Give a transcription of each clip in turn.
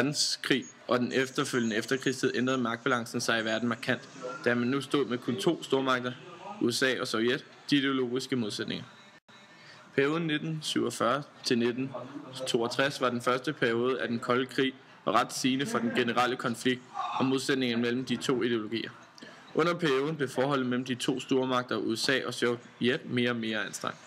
verdenskrig og den efterfølgende efterkrigstid ændrede magtbalancen sig i verden markant, da man nu stod med kun to stormagter, USA og Sovjet, de ideologiske modsætninger. Perioden 1947 til 1962 var den første periode af den kolde krig og ret sigende for den generelle konflikt og modsætningen mellem de to ideologier. Under perioden blev forholdet mellem de to stormagter, USA og Sovjet, mere og mere anstrengt.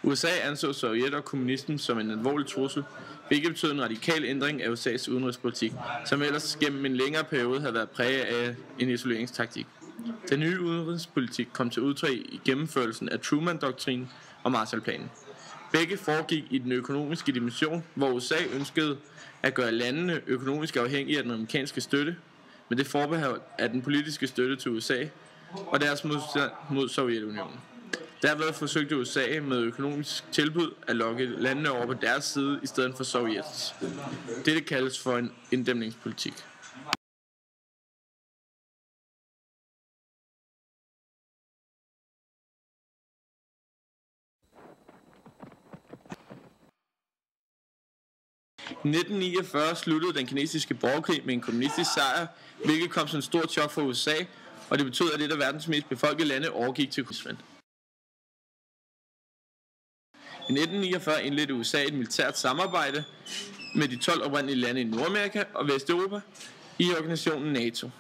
USA anså Sovjet og kommunismen som en alvorlig trussel, hvilket betød en radikal ændring af USA's udenrigspolitik, som ellers gennem en længere periode havde været præget af en isoleringstaktik. Den nye udenrigspolitik kom til udtryk i gennemførelsen af Truman-doktrinen og Marshallplanen. Begge foregik i den økonomiske dimension, hvor USA ønskede at gøre landene økonomisk afhængige af den amerikanske støtte, med det forbehold af den politiske støtte til USA og deres modstand mod Sovjetunionen. Derved forsøgte USA med økonomisk tilbud at lokke landene over på deres side i stedet for Sovjets. Dette kaldes for en inddæmningspolitik. I 1949 sluttede den kinesiske borgerkrig med en kommunistisk sejr, hvilket kom som en stor chok for USA, og det betød, at et af verdens mest befolkede lande overgik til kommunismen. I 1949 indledte USA et militært samarbejde med de 12 oprindelige lande i Nordamerika og Vesteuropa i organisationen NATO.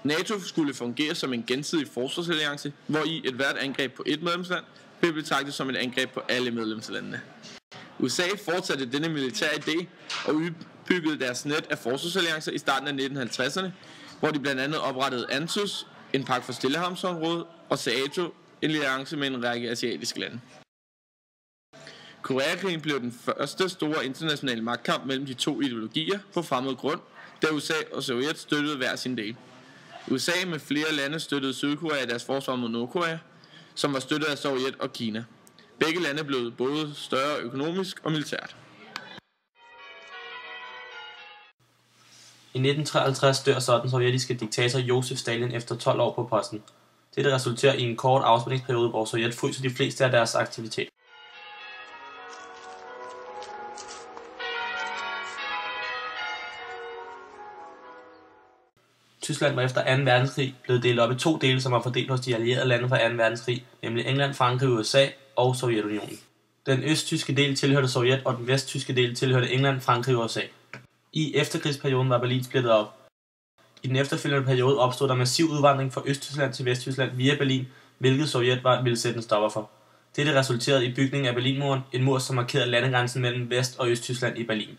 NATO skulle fungere som en gensidig forsvarsalliance, hvor i et hvert angreb på et medlemsland blev betragtet som et angreb på alle medlemslandene. USA fortsatte denne militære idé og udbyggede deres net af forsvarsalliancer i starten af 1950'erne, hvor de blandt andet oprettede ANZUS, en pagt for Stillehavsområdet, og SEATO, en alliance med en række asiatiske lande. Koreakrigen blev den første store internationale magtkamp mellem de to ideologier på fremmed grund, da USA og Sovjet støttede hver sin del. USA med flere lande støttede Sydkorea i deres forsvar mod Nordkorea, som var støttet af Sovjet og Kina. Begge lande blev både større økonomisk og militært. I 1953 dør så den sovjetiske diktator Josef Stalin efter 12 år på posten. Dette resulterer i en kort afspændingsperiode, hvor Sovjet fryser de fleste af deres aktiviteter. Tyskland var efter 2. verdenskrig blevet delt op i to dele, som var fordelt hos de allierede lande fra 2. verdenskrig, nemlig England, Frankrig, USA og Sovjetunionen. Den østtyske del tilhørte Sovjet, og den vesttyske del tilhørte England, Frankrig og USA. I efterkrigsperioden var Berlin splittet op. I den efterfølgende periode opstod der massiv udvandring fra Østtyskland til Vesttyskland via Berlin, hvilket Sovjet ville sætte en stopper for. Dette resulterede i bygningen af Berlinmuren, en mur, som markerede landegrænsen mellem Vest- og Østtyskland i Berlin.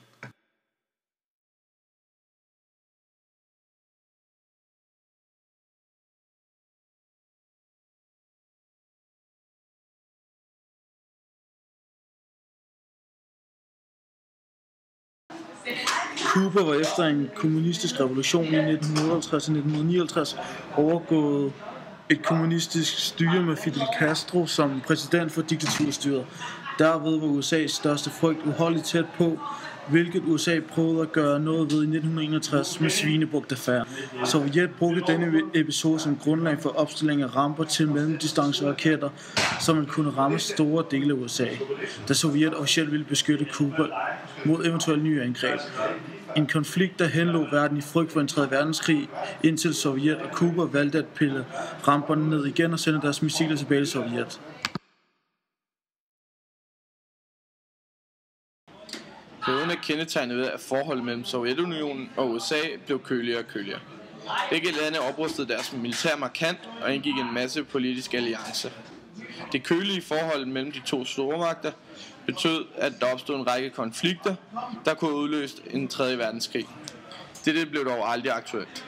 Cuba var efter en kommunistisk revolution i 1958-1959 overgået et kommunistisk styre med Fidel Castro som præsident for diktaturstyret. Derved var USA's største frygt uholdeligt tæt på, hvilket USA prøvede at gøre noget ved i 1961 med svinebugtaffæren. Sovjet brugte denne episode som grundlag for opstilling af ramper til mellemdistanceraketter, så man kunne ramme store dele af USA, da Sovjet officielt ville beskytte Cuba mod eventuelle nye angreb. En konflikt, der henlå verden i frygt for en 3. verdenskrig, indtil Sovjet og Cuba valgte at pille ramperne ned igen og sende deres missiler tilbage til Sovjet. Perioden er kendetegnet ved, at forholdet mellem Sovjetunionen og USA blev køligere og køligere. Begge lande oprustede deres militær markant og indgik en masse politiske alliancer. Det kølige forhold mellem de to stormagter betød, at der opstod en række konflikter, der kunne udløse en 3. verdenskrig. Dette blev dog aldrig aktuelt.